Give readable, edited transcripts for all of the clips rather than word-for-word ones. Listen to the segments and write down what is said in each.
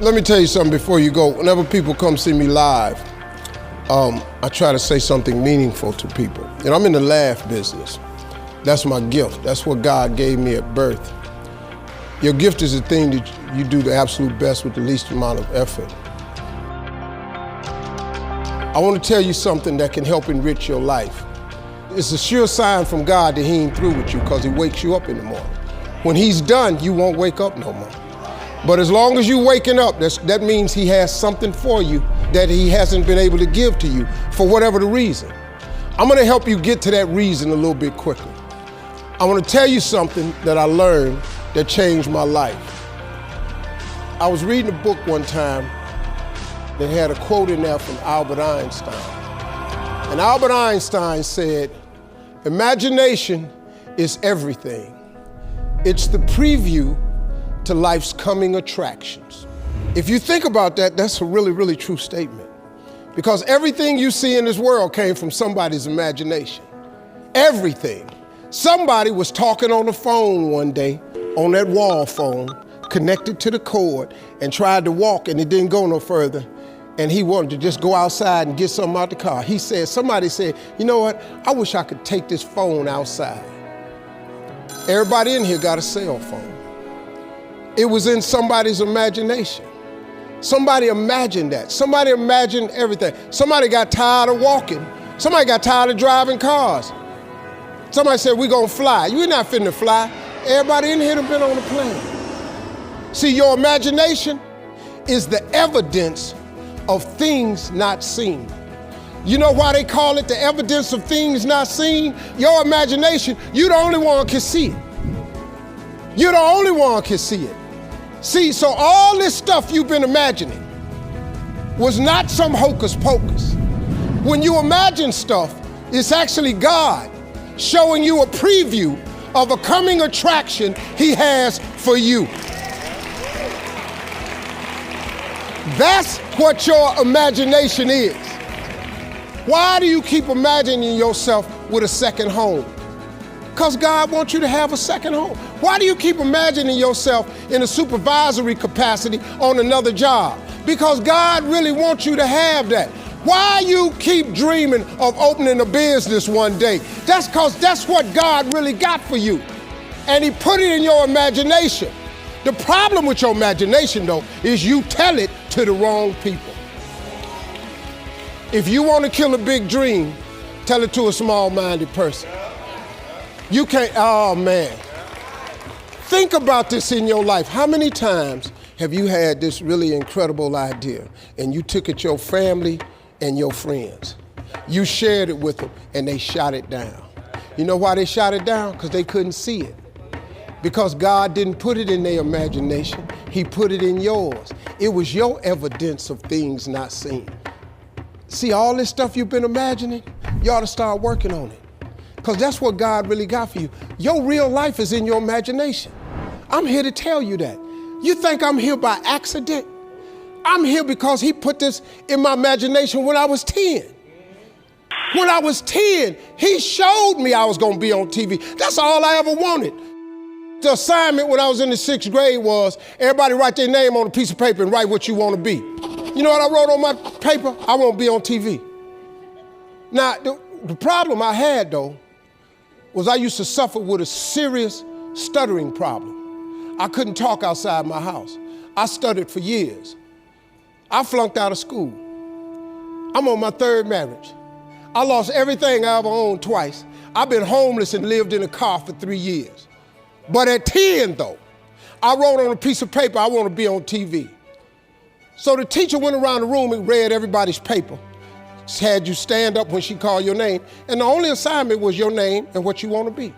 Let me tell you something before you go. Whenever people come see me live, I try to say something meaningful to people. You know, I'm in the laugh business. That's my gift. That's what God gave me at birth. Your gift is the thing that you do the absolute best with the least amount of effort. I want to tell you something that can help enrich your life. It's a sure sign from God that He ain't through with you because He wakes you up in the morning. When He's done, you won't wake up no more. But as long as you're waking up, that means He has something for you that He hasn't been able to give to you for whatever the reason. I'm going to help you get to that reason a little bit quicker. I want to tell you something that I learned that changed my life. I was reading a book one time that had a quote in there from Albert Einstein. And Albert Einstein said, "Imagination is everything. It's the preview to life's coming attractions." If you think about that, that's a really, really true statement. Because everything you see in this world came from somebody's imagination. Everything. Somebody was talking on the phone one day, on that wall phone, connected to the cord, and tried to walk, and it didn't go no further. And he wanted to just go outside and get something out the car. Somebody said, "You know what? I wish I could take this phone outside." Everybody in here got a cell phone. It was in somebody's imagination. Somebody imagined that. Somebody imagined everything. Somebody got tired of walking. Somebody got tired of driving cars. Somebody said, "We're gonna fly." You're not finna fly. Everybody in here done been on a plane. See, your imagination is the evidence of things not seen. You know why they call it the evidence of things not seen? Your imagination, you the only one can see it. You're the only one can see it. See, so all this stuff you've been imagining was not some hocus pocus. When you imagine stuff, it's actually God showing you a preview of a coming attraction He has for you. That's what your imagination is. Why do you keep imagining yourself with a second home? Because God wants you to have a second home. Why do you keep imagining yourself in a supervisory capacity on another job? Because God really wants you to have that. Why you keep dreaming of opening a business one day? That's because that's what God really got for you. And He put it in your imagination. The problem with your imagination, though, is you tell it to the wrong people. If you want to kill a big dream, tell it to a small-minded person. You can't, oh man. Think about this in your life. How many times have you had this really incredible idea and you took it to your family and your friends? You shared it with them and they shot it down. You know why they shot it down? Because they couldn't see it. Because God didn't put it in their imagination, He put it in yours. It was your evidence of things not seen. See, all this stuff you've been imagining, you ought to start working on it. Because that's what God really got for you. Your real life is in your imagination. I'm here to tell you that. You think I'm here by accident? I'm here because He put this in my imagination when I was 10. When I was 10, He showed me I was going to be on TV. That's all I ever wanted. The assignment when I was in the 6th grade was everybody write their name on a piece of paper and write what you want to be. You know what I wrote on my paper? I want to be on TV. Now, the problem I had, though, was I used to suffer with a serious stuttering problem. I couldn't talk outside my house. I stuttered for years. I flunked out of school. I'm on my 3rd marriage. I lost everything I ever owned twice. I've been homeless and lived in a car for 3 years. But at 10, though, I wrote on a piece of paper, I want to be on TV. So the teacher went around the room and read everybody's paper. Had you stand up when she called your name. And the only assignment was your name and what you want to be.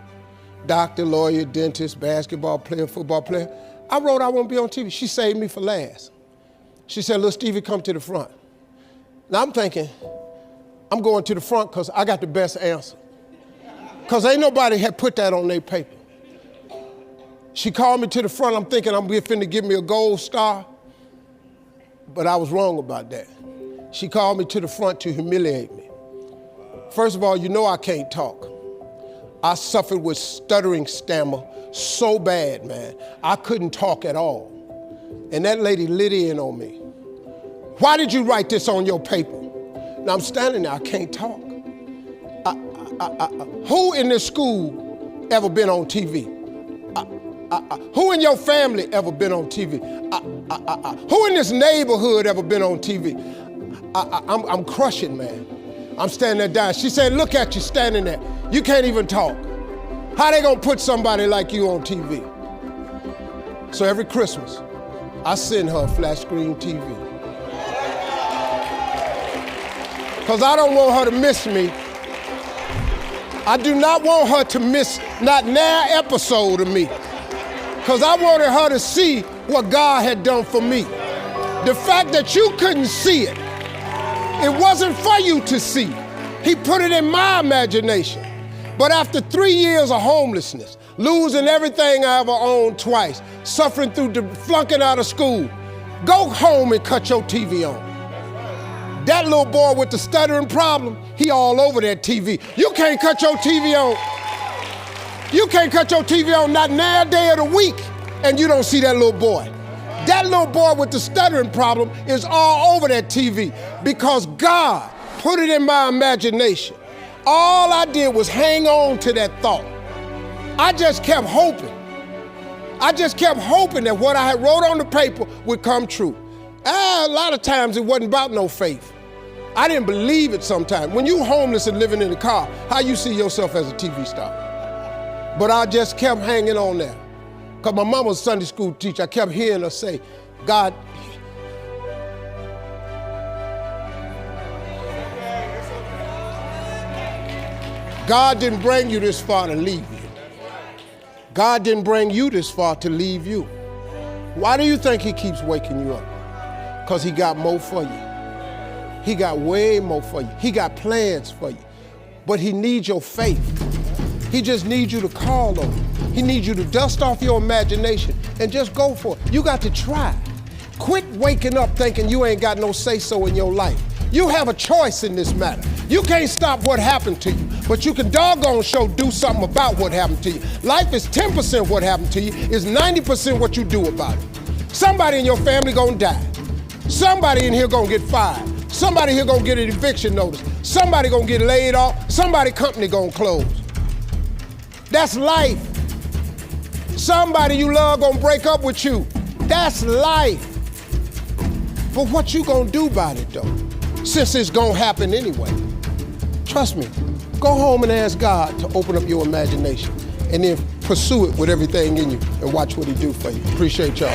Doctor, lawyer, dentist, basketball player, football player. I wrote I want to be on TV. She saved me for last. She said, "Little Stevie, come to the front." Now I'm thinking, I'm going to the front because I got the best answer. Because ain't nobody had put that on their paper. She called me to the front. I'm thinking I'm finna give me a gold star. But I was wrong about that. She called me to the front to humiliate me. First of all, you know I can't talk. I suffered with stuttering stammer so bad, man. I couldn't talk at all. And that lady lit in on me. Why did you write this on your paper? Now I'm standing there, I can't talk. Who in this school ever been on TV? Who in your family ever been on TV? Who in this neighborhood ever been on TV? I'm crushing, man. I'm standing there dying. She said, look at you standing there. You can't even talk. How they gonna put somebody like you on TV? So every Christmas, I send her a flat screen TV. Because I don't want her to miss me. I do not want her to miss not an episode of me. Because I wanted her to see what God had done for me. The fact that you couldn't see it, it wasn't for you to see. He put it in my imagination. But after 3 years of homelessness, losing everything I ever owned twice, suffering through flunking out of school, go home and cut your TV on. That little boy with the stuttering problem, he all over that TV. You can't cut your TV on. You can't cut your TV on not a day of the week and you don't see that little boy. That little boy with the stuttering problem is all over that TV because God put it in my imagination. All I did was hang on to that thought. I just kept hoping. I just kept hoping that what I had wrote on the paper would come true. A lot of times it wasn't about no faith. I didn't believe it sometimes. When you homeless and living in a car, how you see yourself as a TV star? But I just kept hanging on there. Because my mama was a Sunday school teacher. I kept hearing her say, God, God didn't bring you this far to leave you. God didn't bring you this far to leave you. Why do you think he keeps waking you up? Because he got more for you. He got way more for you. He got plans for you. But he needs your faith. He just needs you to call on him. He needs you to dust off your imagination and just go for it. You got to try. Quit waking up thinking you ain't got no say-so in your life. You have a choice in this matter. You can't stop what happened to you, but you can doggone sure do something about what happened to you. Life is 10% what happened to you, is 90% what you do about it. Somebody in your family gonna die. Somebody in here gonna get fired. Somebody here gonna get an eviction notice. Somebody gonna get laid off. Somebody company gonna close. That's life. Somebody you love gonna break up with you. That's life. But what you gonna do about it though? Since it's gonna happen anyway. Trust me, go home and ask God to open up your imagination and then pursue it with everything in you and watch what he do for you. Appreciate y'all.